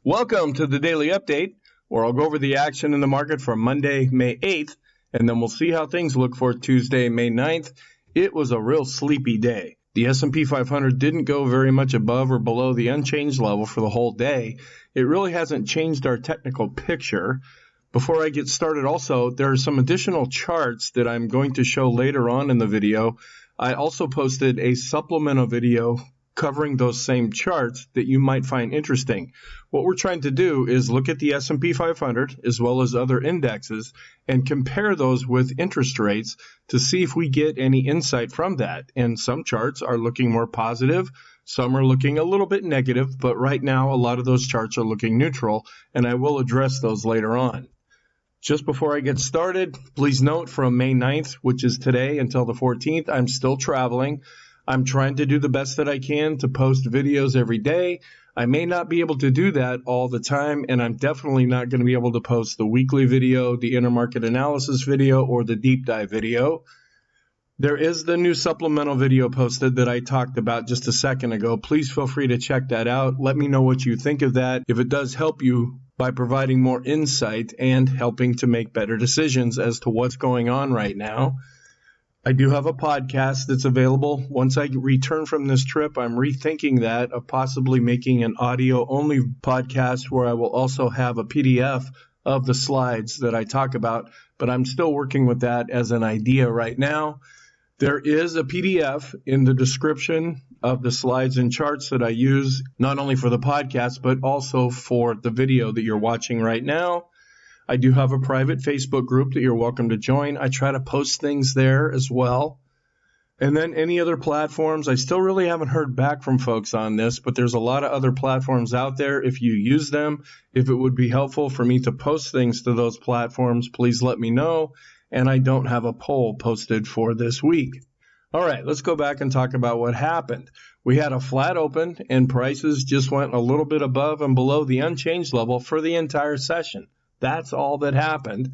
Welcome to the Daily Update, where I'll go over the action in the market for Monday, May 8th, and then we'll see how things look for Tuesday, May 9th. It was a real sleepy day. The S&P 500 didn't go very much above or below the unchanged level for the whole day. It really hasn't changed our technical picture. Before I get started also, there are some additional charts that I'm going to show later on in the video. I also posted a supplemental video covering those same charts that you might find interesting. What we're trying to do is look at the S&P 500 as well as other indexes and compare those with interest rates to see if we get any insight from that. And some charts are looking more positive, some are looking a little bit negative, but right now a lot of those charts are looking neutral, and I will address those later on. Just before I get started, please note from May 9th, which is today, until the 14th, I'm still traveling. I'm trying to do the best that I can to post videos every day. I may not be able to do that all the time, and I'm definitely not going to be able to post the weekly video, the intermarket analysis video, or the deep dive video. There is the new supplemental video posted that I talked about just a second ago. Please feel free to check that out. Let me know what you think of that, if it does help you by providing more insight and helping to make better decisions as to what's going on right now. I do have a podcast that's available. Once I return from this trip, I'm rethinking that of possibly making an audio-only podcast where I will also have a PDF of the slides that I talk about, but I'm still working with that as an idea right now. There is a PDF in the description of the slides and charts that I use, not only for the podcast, but also for the video that you're watching right now. I do have a private Facebook group that you're welcome to join. I try to post things there as well. And then any other platforms, I still really haven't heard back from folks on this, but there's a lot of other platforms out there. If you use them, if it would be helpful for me to post things to those platforms, please let me know. And I don't have a poll posted for this week. All right, let's go back and talk about what happened. We had a flat open and prices just went a little bit above and below the unchanged level for the entire session. That's all that happened.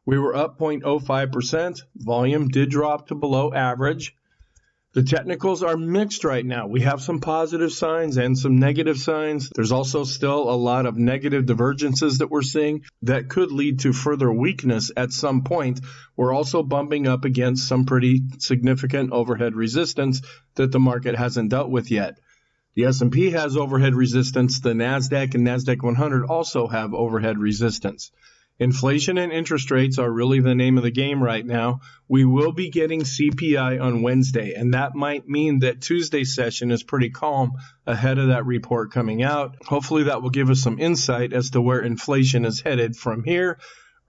We were up 0.05%. Volume did drop to below average. The technicals are mixed right now. We have some positive signs and some negative signs. There's also still a lot of negative divergences that we're seeing that could lead to further weakness at some point. We're also bumping up against some pretty significant overhead resistance that the market hasn't dealt with yet. The S&P has overhead resistance. The NASDAQ and NASDAQ 100 also have overhead resistance. Inflation and interest rates are really the name of the game right now. We will be getting CPI on Wednesday, and that might mean that Tuesday's session is pretty calm ahead of that report coming out. Hopefully that will give us some insight as to where inflation is headed from here.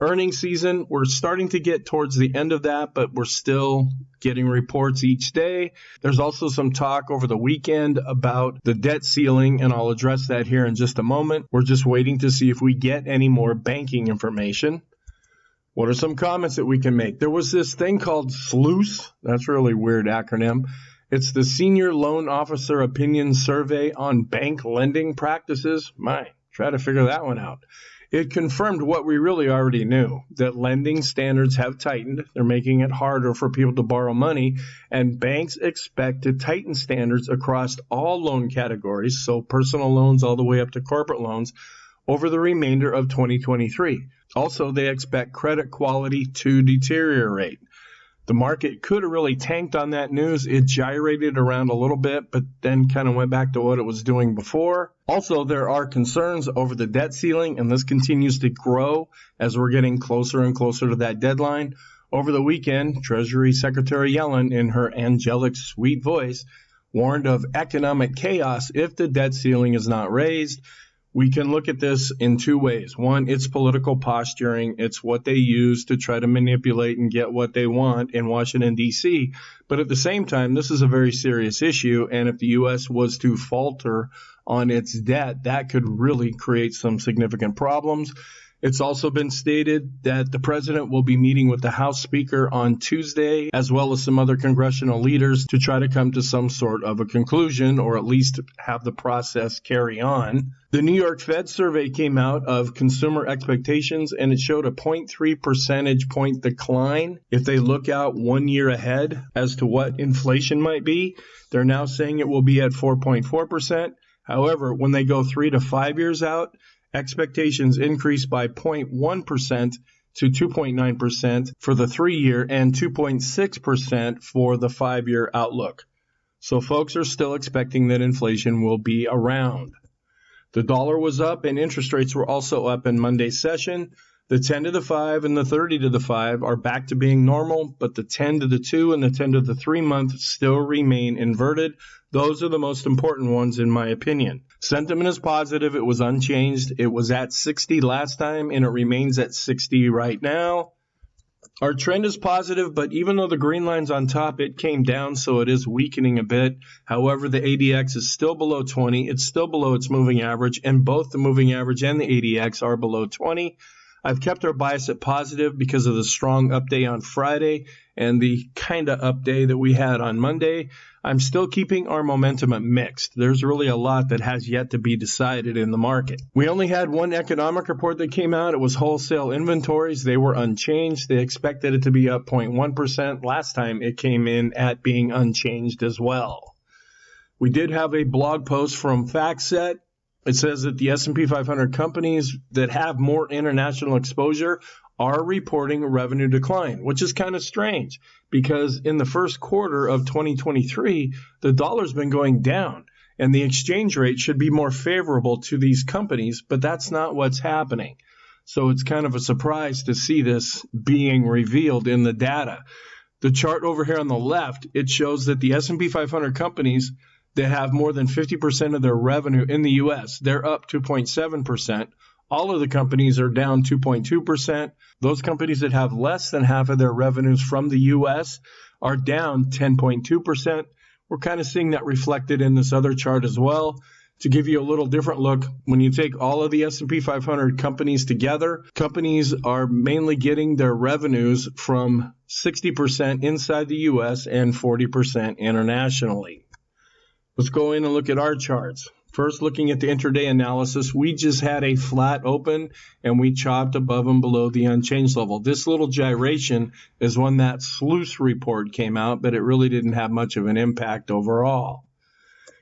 Earnings season, we're starting to get towards the end of that, but we're still getting reports each day. There's also some talk over the weekend about the debt ceiling, and I'll address that here in just a moment. We're just waiting to see if we get any more banking information. What are some comments that we can make? There was this thing called SLOOS. That's a really weird acronym. It's the Senior Loan Officer Opinion Survey on Bank Lending Practices. Try to figure that one out. It confirmed what we really already knew, that lending standards have tightened. They're making it harder for people to borrow money, and banks expect to tighten standards across all loan categories, so personal loans all the way up to corporate loans, over the remainder of 2023. Also, they expect credit quality to deteriorate. The market could have really tanked on that news. It gyrated around a little bit, but then kind of went back to what it was doing before. Also, there are concerns over the debt ceiling, and this continues to grow as we're getting closer and closer to that deadline. Over the weekend, Treasury Secretary Yellen, in her angelic, sweet voice, warned of economic chaos if the debt ceiling is not raised. We can look at this in two ways. One, it's political posturing. It's what they use to try to manipulate and get what they want in Washington, D.C. But at the same time, this is a very serious issue. And if the U.S. was to falter on its debt, that could really create some significant problems. It's also been stated that the president will be meeting with the House Speaker on Tuesday, as well as some other congressional leaders, to try to come to some sort of a conclusion, or at least have the process carry on. The New York Fed survey came out of consumer expectations, and it showed a 0.3 percentage point decline if they look out 1 year ahead as to what inflation might be. They're now saying it will be at 4.4%. However, when they go 3 to 5 years out, Expectations increased by 0.1% to 2.9% for the 3-year and 2.6% for the 5-year outlook. So folks are still expecting that inflation will be around. The dollar was up and interest rates were also up in Monday's session. The 10 to the 5 and the 30 to the 5 are back to being normal, but the 10 to the 2 and the 10 to the 3 month still remain inverted. Those are the most important ones in my opinion. Sentiment is positive. It was unchanged. It was at 60 last time and it remains at 60 right now. Our trend is positive, but even though the green line's on top, it came down, so it is weakening a bit. However, the ADX is still below 20. It's still below its moving average, and both the moving average and the ADX are below 20. I've kept our bias at positive because of the strong up day on Friday and the kind of up day that we had on Monday. I'm still keeping our momentum at mixed. There's really a lot that has yet to be decided in the market. We only had one economic report that came out. It was wholesale inventories. They were unchanged. They expected it to be up 0.1%. Last time it came in at being unchanged as well. We did have a blog post from FactSet. It says that the S&P 500 companies that have more international exposure are reporting a revenue decline, which is kind of strange because in the first quarter of 2023, the dollar's been going down and the exchange rate should be more favorable to these companies, but that's not what's happening. So it's kind of a surprise to see this being revealed in the data. The chart over here on the left, it shows that the S&P 500 companies that have more than 50% of their revenue in the U.S., they're up 2.7%. All of the companies are down 2.2%. Those companies that have less than half of their revenues from the U.S. are down 10.2%. We're kind of seeing that reflected in this other chart as well. To give you a little different look, when you take all of the S&P 500 companies together, companies are mainly getting their revenues from 60% inside the U.S. and 40% internationally. Let's go in and look at our charts. First, looking at the intraday analysis, we just had a flat open and we chopped above and below the unchanged level. This little gyration is when that sluice report came out, but it really didn't have much of an impact overall.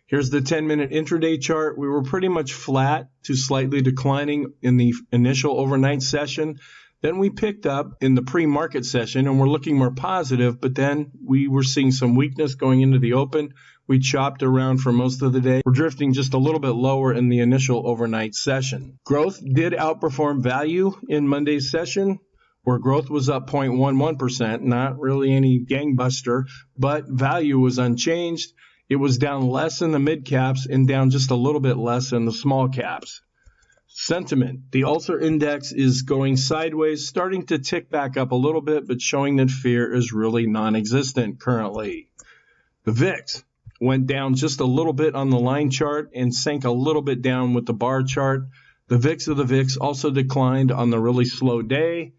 Here's the 10-minute intraday chart. We were pretty much flat to slightly declining in the initial overnight session. Then we picked up in the pre-market session and we're looking more positive, but then we were seeing some weakness going into the open. We chopped around for most of the day. We're drifting just a little bit lower in the initial overnight session. Growth did outperform value in Monday's session, where growth was up 0.11%, not really any gangbuster, but value was unchanged. It was down less in the mid caps and down just a little bit less in the small caps. Sentiment. The Ulcer Index is going sideways, starting to tick back up a little bit, but showing that fear is really non-existent currently. The VIX went down just a little bit on the line chart and sank a little bit down with the bar chart. The VIX of the VIX also declined on the really slow day.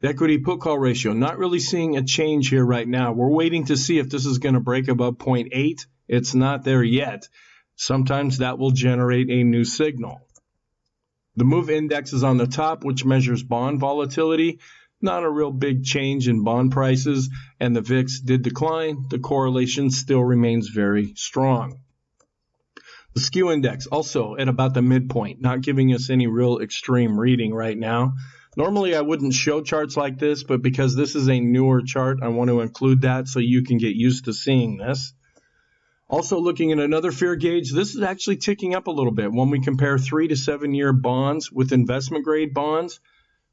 The equity put call ratio, not really seeing a change here right now. We're waiting to see if this is going to break above 0.8. It's not there yet. Sometimes that will generate a new signal. The MOVE index is on the top, which measures bond volatility. Not a real big change in bond prices, and the VIX did decline. The correlation still remains very strong. The SKU index also at about the midpoint, not giving us any real extreme reading right now. Normally I wouldn't show charts like this, but because this is a newer chart, I want to include that so you can get used to seeing this. Also looking at another fear gauge, this is actually ticking up a little bit. When we compare 3 to 7 year bonds with investment grade bonds,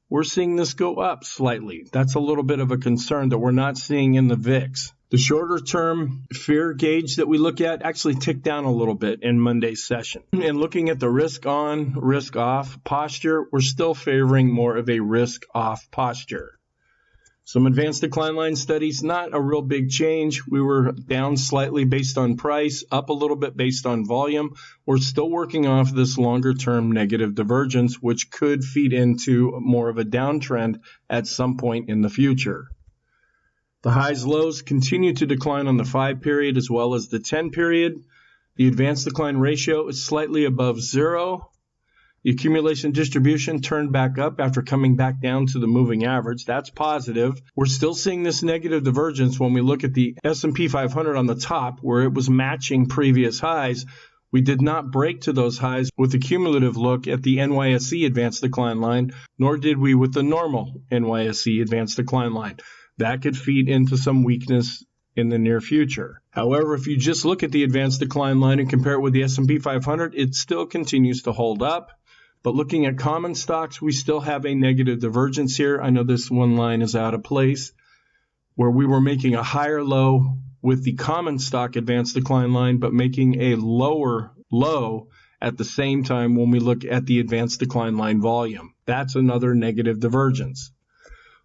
we're seeing this go up slightly. That's a little bit of a concern that we're not seeing in the VIX. The shorter term fear gauge that we look at actually ticked down a little bit in Monday's session. And looking at the risk on, risk off posture, we're still favoring more of a risk off posture. Some advanced decline line studies, not a real big change. We were down slightly based on price, up a little bit based on volume. We're still working off this longer term negative divergence, which could feed into more of a downtrend at some point in the future. The highs lows continue to decline on the 5 period as well as the 10 period. The advanced decline ratio is slightly above 0. The accumulation distribution turned back up after coming back down to the moving average. That's positive. We're still seeing this negative divergence when we look at the S&P 500 on the top, where it was matching previous highs. We did not break to those highs with a cumulative look at the NYSE advanced decline line, nor did we with the normal NYSE advanced decline line. That could feed into some weakness in the near future. However, if you just look at the advanced decline line and compare it with the S&P 500, it still continues to hold up. But looking at common stocks, we still have a negative divergence here. I know this one line is out of place, where we were making a higher low with the common stock advanced decline line, but making a lower low at the same time when we look at the advanced decline line volume. That's another negative divergence.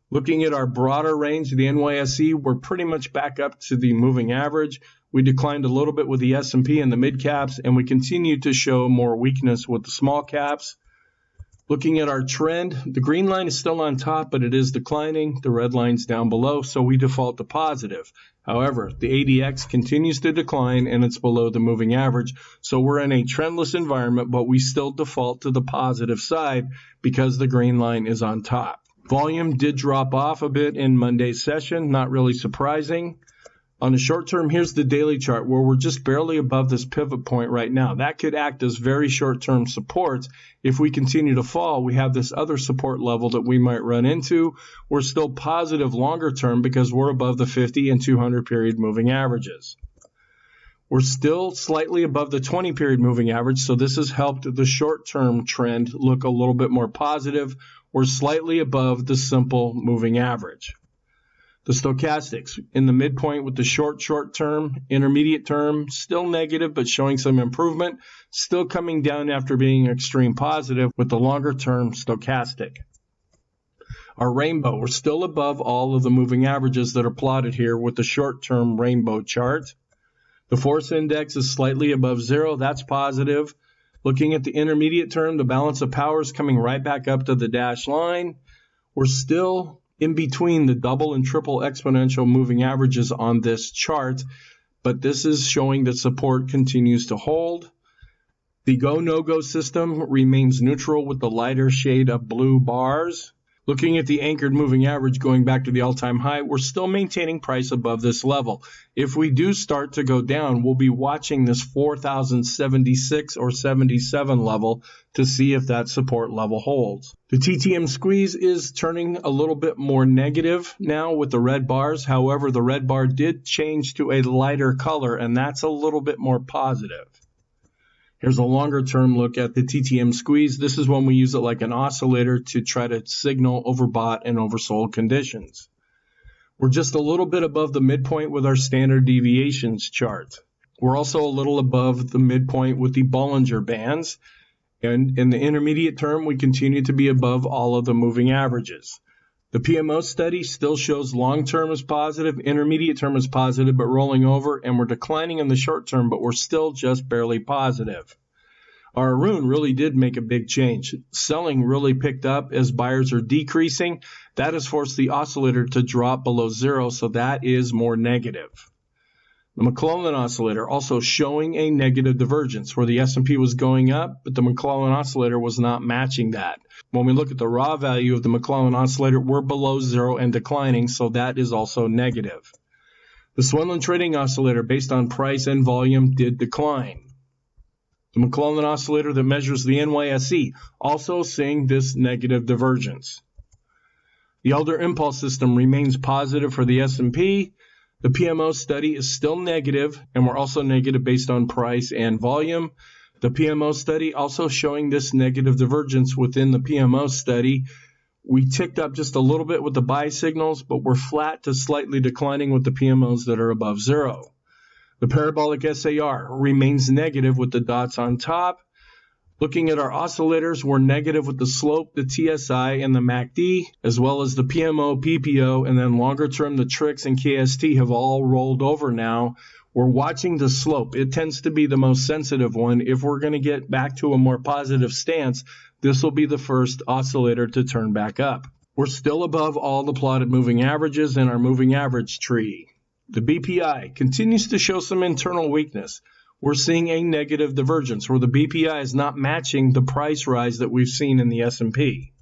Looking at our broader range, the NYSE, we're pretty much back up to the moving average. We declined a little bit with the S&P and the mid caps, and we continue to show more weakness with the small caps. Looking at our trend, the green line is still on top, but it is declining. The red line's down below, so we default to positive. However, the ADX continues to decline, and it's below the moving average. So we're in a trendless environment, but we still default to the positive side because the green line is on top. Volume did drop off a bit in Monday's session, not really surprising. On the short term, here's the daily chart where we're just barely above this pivot point right now. That could act as very short-term supports. If we continue to fall, we have this other support level that we might run into. We're still positive longer term because we're above the 50 and 200 period moving averages. We're still slightly above the 20 period moving average, so this has helped the short-term trend look a little bit more positive. We're slightly above the simple moving average. The stochastics in the midpoint with the short term, intermediate term, still negative but showing some improvement, still coming down after being extreme positive with the longer term stochastic. Our rainbow, we're still above all of the moving averages that are plotted here with the short term rainbow chart. The force index is slightly above zero, that's positive. Looking at the intermediate term, the balance of power is coming right back up to the dashed line. We're still in between the double and triple exponential moving averages on this chart, but this is showing that support continues to hold. The go-no-go system remains neutral with the lighter shade of blue bars. Looking at the anchored moving average going back to the all-time high, we're still maintaining price above this level. If we do start to go down, we'll be watching this 4,076 or 77 level to see if that support level holds. The TTM squeeze is turning a little bit more negative now with the red bars. However, the red bar did change to a lighter color, and that's a little bit more positive. Here's a longer term look at the TTM squeeze. This is when we use it like an oscillator to try to signal overbought and oversold conditions. We're just a little bit above the midpoint with our standard deviations chart. We're also a little above the midpoint with the Bollinger Bands. And in the intermediate term, we continue to be above all of the moving averages. The PMO study still shows long term is positive, intermediate term is positive, but rolling over, and we're declining in the short term, but we're still just barely positive. Our Arun really did make a big change. Selling really picked up as buyers are decreasing. That has forced the oscillator to drop below zero, so that is more negative. The McClellan oscillator also showing a negative divergence where the S&P was going up, but the McClellan oscillator was not matching that. When we look at the raw value of the McClellan oscillator, we're below zero and declining, so that is also negative. The Swindlen Trading Oscillator, based on price and volume, did decline. The McClellan oscillator that measures the NYSE, also seeing this negative divergence. The Elder Impulse System remains positive for the S&P. The PMO study is still negative, and we're also negative based on price and volume. The PMO study also showing this negative divergence within the PMO study. We ticked up just a little bit with the buy signals, but we're flat to slightly declining with the PMOs that are above zero. The parabolic SAR remains negative with the dots on top. Looking at our oscillators, we're negative with the slope, the TSI, and the MACD, as well as the PMO, PPO, and then longer term, the TRIX and KST have all rolled over now. We're watching the slope. It tends to be the most sensitive one. If we're going to get back to a more positive stance, this will be the first oscillator to turn back up. We're still above all the plotted moving averages in our moving average tree. The BPI continues to show some internal weakness. We're seeing a negative divergence where the BPI is not matching the price rise that we've seen in the S&P.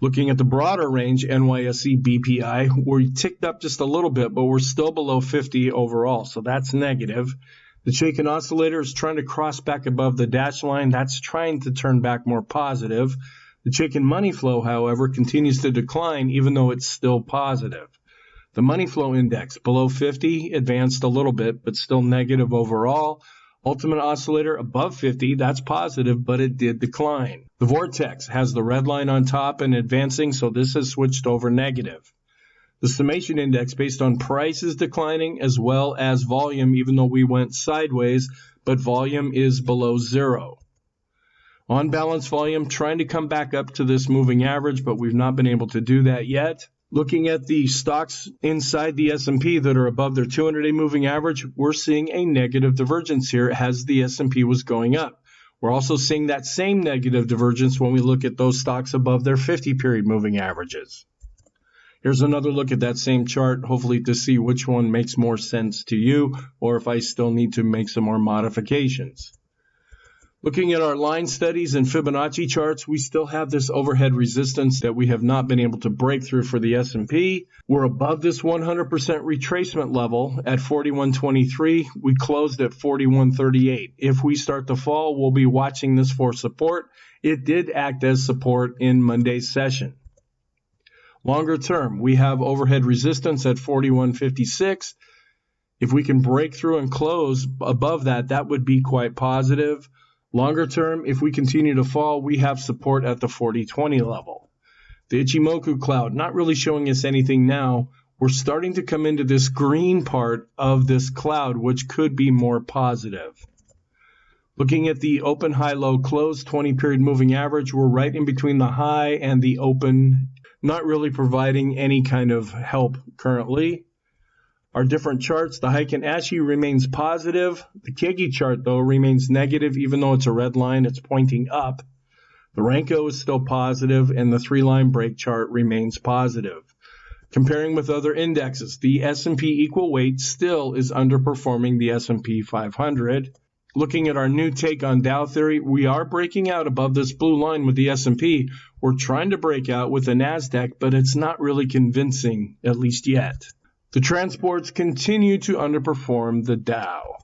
Looking at the broader range NYSE BPI, we ticked up just a little bit, but we're still below 50 overall, so that's negative. The Chaikin oscillator is trying to cross back above the dash line. That's trying to turn back more positive. The Chaikin money flow, however, continues to decline even though it's still positive. The money flow index below 50 advanced a little bit, but still negative overall. Ultimate oscillator above 50, that's positive, but it did decline. The vortex has the red line on top and advancing, so this has switched over negative. The summation index based on price is declining as well as volume, even though we went sideways, but volume is below zero. On balance volume, trying to come back up to this moving average, but we've not been able to do that yet. Looking at the stocks inside the S&P that are above their 200-day moving average, we're seeing a negative divergence here as the S&P was going up. We're also seeing that same negative divergence when we look at those stocks above their 50-period moving averages. Here's another look at that same chart, hopefully to see which one makes more sense to you or if I still need to make some more modifications. Looking at our line studies and Fibonacci charts, we still have this overhead resistance that we have not been able to break through for the S&P. We're above this 100% retracement level at 41.23. We closed at 41.38. If we start to fall, we'll be watching this for support. It did act as support in Monday's session. Longer term, we have overhead resistance at 41.56. If we can break through and close above that, that would be quite positive. Longer term, if we continue to fall, we have support at the 40.20 level. The Ichimoku cloud, not really showing us anything now. We're starting to come into this green part of this cloud, which could be more positive. Looking at the open, high, low, close, 20-period moving average, we're right in between the high and the open, not really providing any kind of help currently. Our different charts, the Heikin Ashi remains positive. The Kegi chart, though, remains negative, even though it's a red line, it's pointing up. The Renko is still positive, and the three-line break chart remains positive. Comparing with other indexes, the S&P equal weight still is underperforming the S&P 500. Looking at our new take on Dow theory, we are breaking out above this blue line with the S&P. We're trying to break out with the NASDAQ, but it's not really convincing, at least yet. The transports continue to underperform the Dow.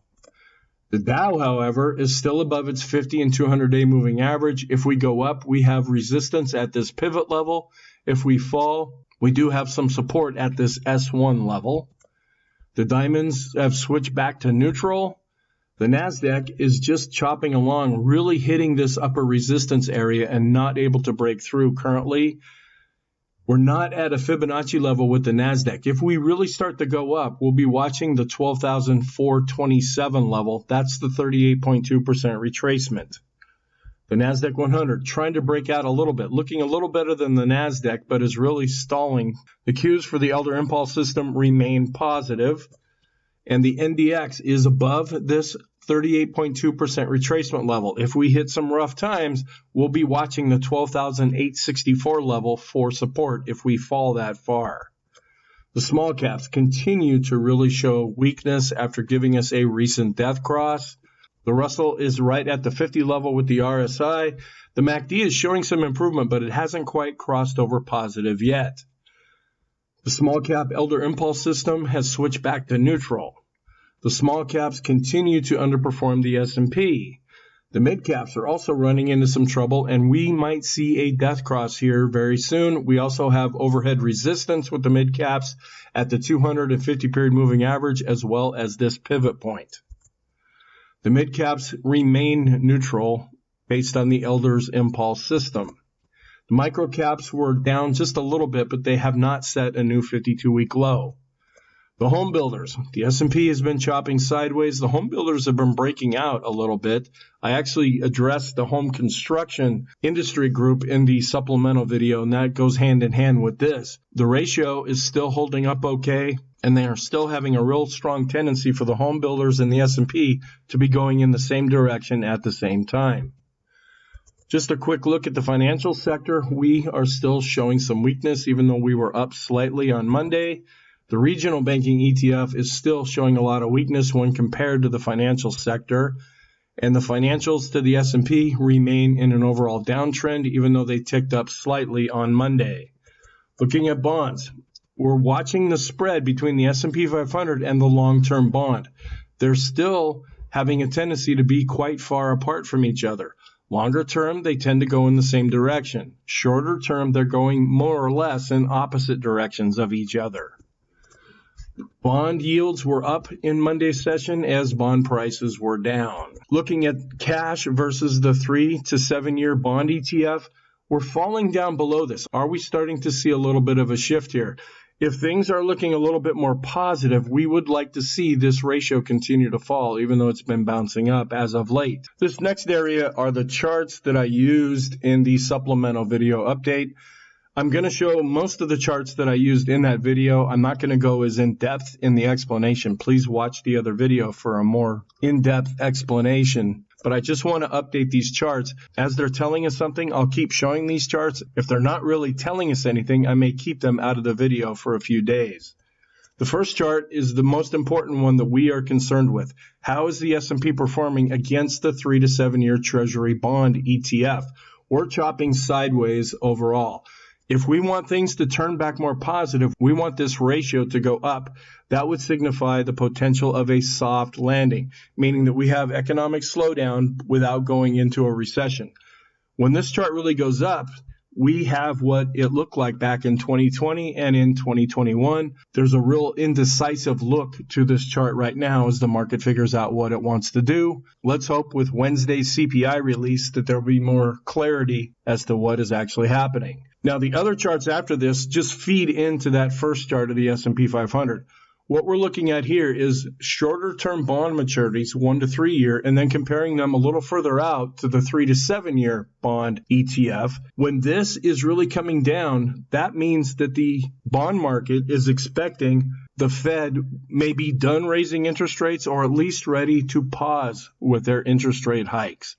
The Dow, however, is still above its 50 and 200-day moving average. If we go up, we have resistance at this pivot level. If we fall, we do have some support at this S1 level. The diamonds have switched back to neutral. The NASDAQ is just chopping along, really hitting this upper resistance area and not able to break through currently. We're not at a Fibonacci level with the NASDAQ. If we really start to go up, we'll be watching the 12,427 level. That's the 38.2% retracement. The NASDAQ 100 trying to break out a little bit, looking a little better than the NASDAQ, but is really stalling. The cues for the Elder Impulse system remain positive, and the NDX is above this 38.2% retracement level. If we hit some rough times, we'll be watching the 12,864 level for support if we fall that far. The small caps continue to really show weakness after giving us a recent death cross. The Russell is right at the 50 level with the RSI. The MACD is showing some improvement, but it hasn't quite crossed over positive yet. The small cap Elder Impulse system has switched back to neutral. The small caps continue to underperform the S&P. The mid caps are also running into some trouble, and we might see a death cross here very soon. We also have overhead resistance with the mid caps at the 250-period moving average, as well as this pivot point. The mid caps remain neutral based on the Elder's Impulse system. The micro caps were down just a little bit, but they have not set a new 52-week low. The home builders, the S&P has been chopping sideways. The home builders have been breaking out a little bit. I actually addressed the home construction industry group in the supplemental video, and that goes hand in hand with this. The ratio is still holding up okay, and they are still having a real strong tendency for the home builders and the S&P to be going in the same direction at the same time. Just a quick look at the financial sector. We are still showing some weakness, even though we were up slightly on Monday. The regional banking ETF is still showing a lot of weakness when compared to the financial sector, and the financials to the S&P remain in an overall downtrend, even though they ticked up slightly on Monday. Looking at bonds, we're watching the spread between the S&P 500 and the long-term bond. They're still having a tendency to be quite far apart from each other. Longer term, they tend to go in the same direction. Shorter term, they're going more or less in opposite directions of each other. Bond yields were up in Monday's session as bond prices were down. Looking at cash versus the 3 to 7 year bond ETF, we're falling down below this. Are we starting to see a little bit of a shift here? If things are looking a little bit more positive, we would like to see this ratio continue to fall, even though it's been bouncing up as of late. This next area are the charts that I used in the supplemental video update. I'm going to show most of the charts that I used in that video. I'm not going to go as in-depth in the explanation. Please watch the other video for a more in-depth explanation. But I just want to update these charts. As they're telling us something, I'll keep showing these charts. If they're not really telling us anything, I may keep them out of the video for a few days. The first chart is the most important one that we are concerned with. How is the S&P performing against the 3 to 7 year Treasury bond ETF? We're chopping sideways overall. If we want things to turn back more positive, we want this ratio to go up. That would signify the potential of a soft landing, meaning that we have economic slowdown without going into a recession. When this chart really goes up, we have what it looked like back in 2020 and in 2021. There's a real indecisive look to this chart right now as the market figures out what it wants to do. Let's hope with Wednesday's CPI release that there'll be more clarity as to what is actually happening. Now, the other charts after this just feed into that first chart of the S&P 500. What we're looking at here is shorter-term bond maturities, 1 to 3 year, and then comparing them a little further out to the 3 to 7 year bond ETF. When this is really coming down, that means that the bond market is expecting the Fed may be done raising interest rates or at least ready to pause with their interest rate hikes.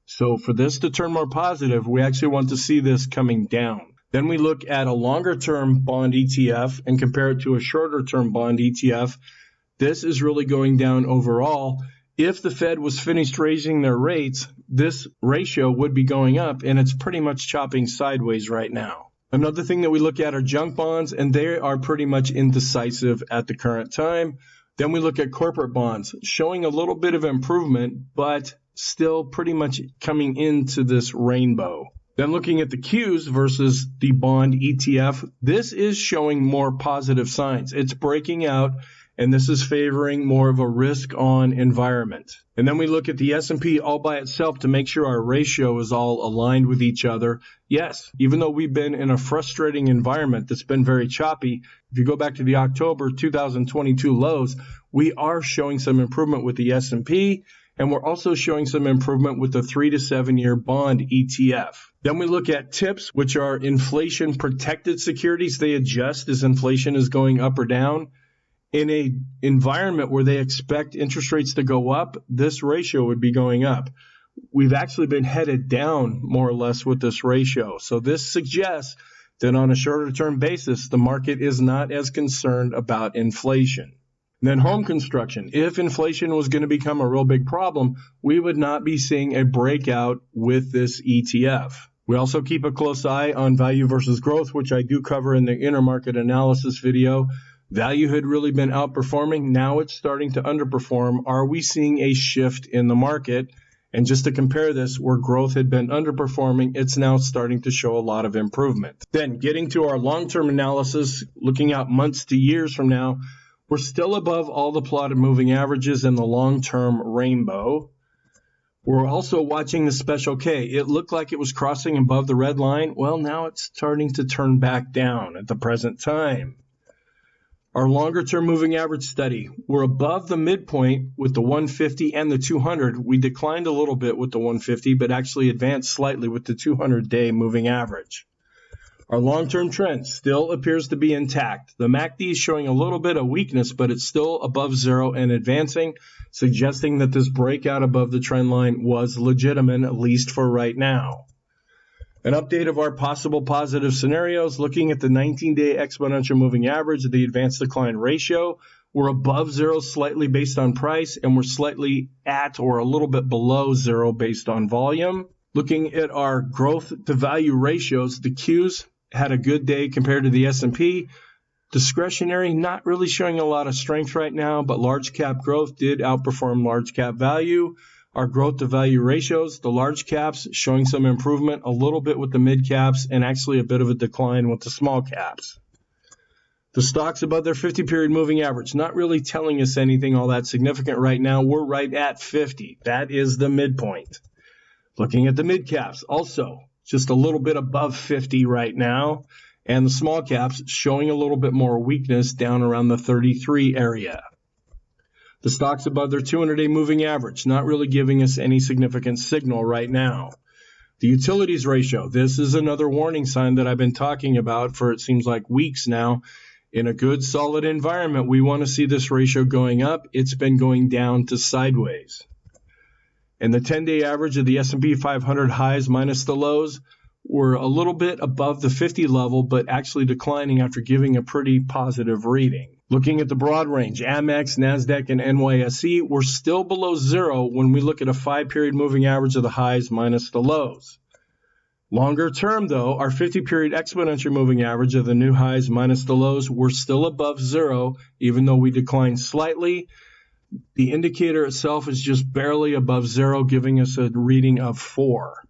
So for this to turn more positive, we actually want to see this coming down. Then we look at a longer-term bond ETF and compare it to a shorter-term bond ETF. This is really going down overall. If the Fed was finished raising their rates, this ratio would be going up, and it's pretty much chopping sideways right now. Another thing that we look at are junk bonds, and they are pretty much indecisive at the current time. Then we look at corporate bonds, showing a little bit of improvement, but still pretty much coming into this rainbow. Then looking at the Qs versus the bond ETF, this is showing more positive signs. It's breaking out, and this is favoring more of a risk-on environment. And then we look at the S&P all by itself to make sure our ratio is all aligned with each other. Yes, even though we've been in a frustrating environment that's been very choppy, if you go back to the October 2022 lows, we are showing some improvement with the S&P, and we're also showing some improvement with the 3 to 7 year bond ETF. Then we look at TIPS, which are inflation protected securities. They adjust as inflation is going up or down. In an environment where they expect interest rates to go up, this ratio would be going up. We've actually been headed down more or less with this ratio. So this suggests that on a shorter term basis, the market is not as concerned about inflation. And then home construction. If inflation was going to become a real big problem, we would not be seeing a breakout with this ETF. We also keep a close eye on value versus growth, which I do cover in the intermarket analysis video. Value had really been outperforming. Now it's starting to underperform. Are we seeing a shift in the market? And just to compare this, where growth had been underperforming, it's now starting to show a lot of improvement. Then getting to our long-term analysis, looking out months to years from now, we're still above all the plotted moving averages in the long-term rainbow. We're also watching the special K. It looked like it was crossing above the red line. Well, now it's starting to turn back down at the present time. Our longer-term moving average study, we're above the midpoint with the 150 and the 200. We declined a little bit with the 150, but actually advanced slightly with the 200-day moving average. Our long-term trend still appears to be intact. The MACD is showing a little bit of weakness, but it's still above zero and advancing, suggesting that this breakout above the trend line was legitimate, at least for right now. An update of our possible positive scenarios, looking at the 19-day exponential moving average, the advanced decline ratio. We're above zero slightly based on price, and we're slightly at or a little bit below zero based on volume. Looking at our growth to value ratios, the Qs had a good day compared to the S&P. Discretionary, not really showing a lot of strength right now, but large cap growth did outperform large cap value. Our growth to value ratios, the large caps showing some improvement a little bit with the mid caps and actually a bit of a decline with the small caps. The stocks above their 50-period moving average, not really telling us anything all that significant right now. We're right at 50. That is the midpoint. Looking at the mid caps, also just a little bit above 50 right now. And the small caps showing a little bit more weakness down around the 33 area. The stocks above their 200-day moving average, not really giving us any significant signal right now. The utilities ratio, this is another warning sign that I've been talking about for it seems like weeks now. In a good, solid environment, we want to see this ratio going up. It's been going down to sideways. And the 10-day average of the S&P 500 highs minus the lows were a little bit above the 50 level, but actually declining after giving a pretty positive reading. Looking at the broad range, Amex, NASDAQ, and NYSE, we're still below zero when we look at a 5-period moving average of the highs minus the lows. Longer term, though, our 50-period exponential moving average of the new highs minus the lows, we're still above zero, even though we declined slightly. The indicator itself is just barely above zero, giving us a reading of 4.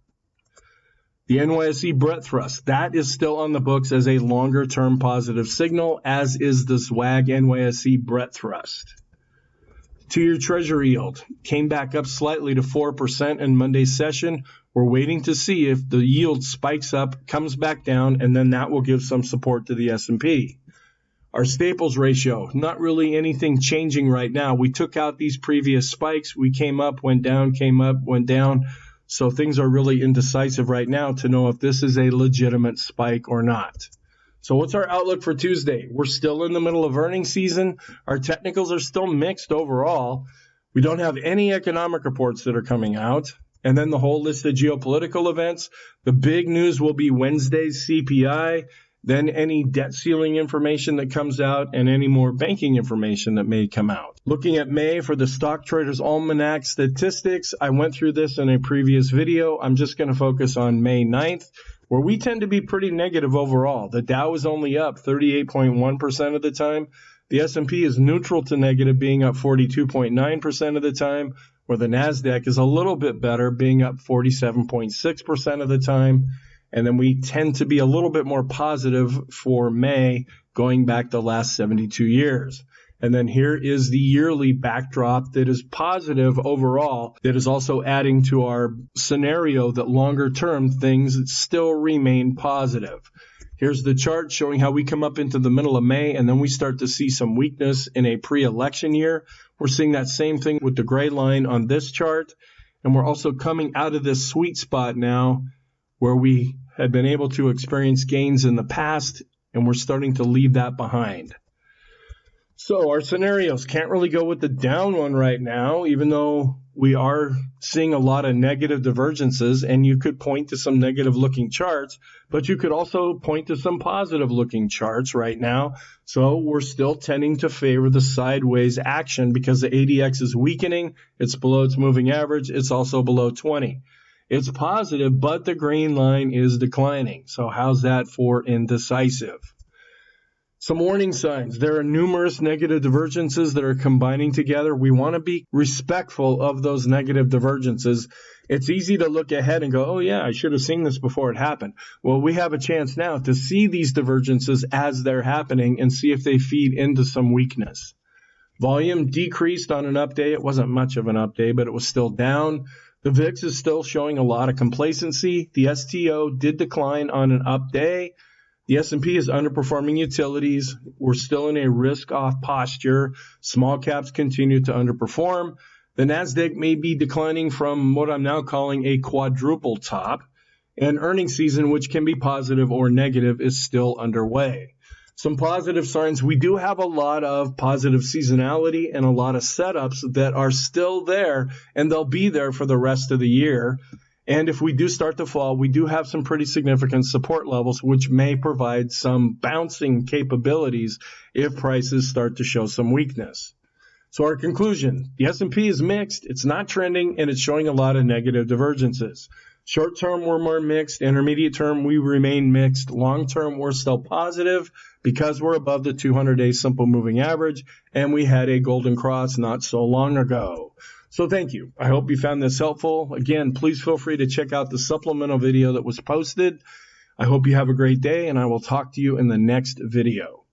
The NYSE breadth thrust, that is still on the books as a longer-term positive signal, as is the SWAG NYSE breadth thrust. 2-year Treasury yield came back up slightly to 4% in Monday's session. We're waiting to see if the yield spikes up, comes back down, and then that will give some support to the S&P. Our staples ratio, not really anything changing right now. We took out these previous spikes. We came up, went down, came up, went down. So things are really indecisive right now to know if this is a legitimate spike or not. So what's our outlook for Tuesday? We're still in the middle of earnings season. Our technicals are still mixed overall. We don't have any economic reports that are coming out. And then the whole list of geopolitical events. The big news will be Wednesday's CPI, then any debt ceiling information that comes out, and any more banking information that may come out. Looking at May for the Stock Traders Almanac statistics, I went through this in a previous video. I'm just going to focus on May 9th, where we tend to be pretty negative overall. The Dow is only up 38.1% of the time. The S&P is neutral to negative, being up 42.9% of the time, where the NASDAQ is a little bit better, being up 47.6% of the time. And then we tend to be a little bit more positive for May, going back the last 72 years. And then here is the yearly backdrop that is positive overall, that is also adding to our scenario that longer term things still remain positive. Here's the chart showing how we come up into the middle of May, and then we start to see some weakness in a pre-election year. We're seeing that same thing with the gray line on this chart. And we're also coming out of this sweet spot now where we had been able to experience gains in the past, and we're starting to leave that behind. So our scenarios can't really go with the down one right now, even though we are seeing a lot of negative divergences, and you could point to some negative looking charts, but you could also point to some positive looking charts right now. So we're still tending to favor the sideways action because the ADX is weakening. It's below its moving average. It's also below 20. It's positive, but the green line is declining. So how's that for indecisive? Some warning signs. There are numerous negative divergences that are combining together. We want to be respectful of those negative divergences. It's easy to look ahead and go, oh yeah, I should have seen this before it happened. Well, we have a chance now to see these divergences as they're happening and see if they feed into some weakness. Volume decreased on an up day. It wasn't much of an up day, but it was still down. The VIX is still showing a lot of complacency. The STO did decline on an up day. The S&P is underperforming utilities. We're still in a risk-off posture. Small caps continue to underperform. The NASDAQ may be declining from what I'm now calling a quadruple top. And earnings season, which can be positive or negative, is still underway. Some positive signs. We do have a lot of positive seasonality and a lot of setups that are still there, and they'll be there for the rest of the year. And if we do start to fall, we do have some pretty significant support levels, which may provide some bouncing capabilities if prices start to show some weakness. So our conclusion, the S&P is mixed, it's not trending, and it's showing a lot of negative divergences. Short term, we're more mixed. Intermediate term, we remain mixed. Long term, we're still positive because we're above the 200-day simple moving average, and we had a golden cross not so long ago. So thank you. I hope you found this helpful. Again, please feel free to check out the supplemental video that was posted. I hope you have a great day, and I will talk to you in the next video.